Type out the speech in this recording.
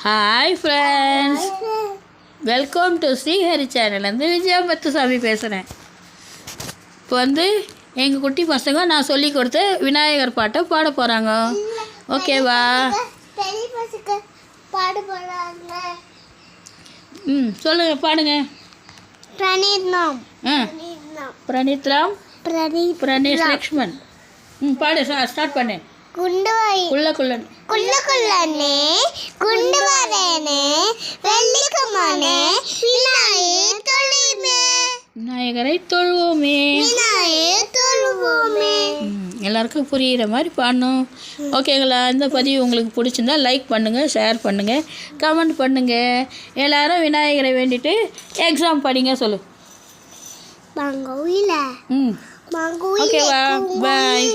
Hi friends, welcome to Srihari channel. வந்து விஜயா முத்துசாமி பேசுகிறேன். இப்போ வந்து எங்கள் குட்டி பசங்க நான் சொல்லி கொடுத்த விநாயகர் பாட்டை பாட போகிறாங்க. ஓகேவா? சொல்லுங்கள், பாடுங்க. பிரணீத் ராம் பிரணேஷ் லக்ஷ்மண். பாடு, ஸ்டார்ட் பண்ணு. விநாயகரை தொழுவோமே. எல்லாருக்கும் புரிகிற மாதிரி பாடணும். ஓகேங்களா? இந்த பதிவு உங்களுக்கு பிடிச்சிருந்தா லைக் பண்ணுங்கள், ஷேர் பண்ணுங்கள், கமெண்ட் பண்ணுங்கள். எல்லாரும் விநாயகரை வேண்டிட்டு எக்ஸாம் படிங்க. சொல்லு. ஓகேவா? பாய்.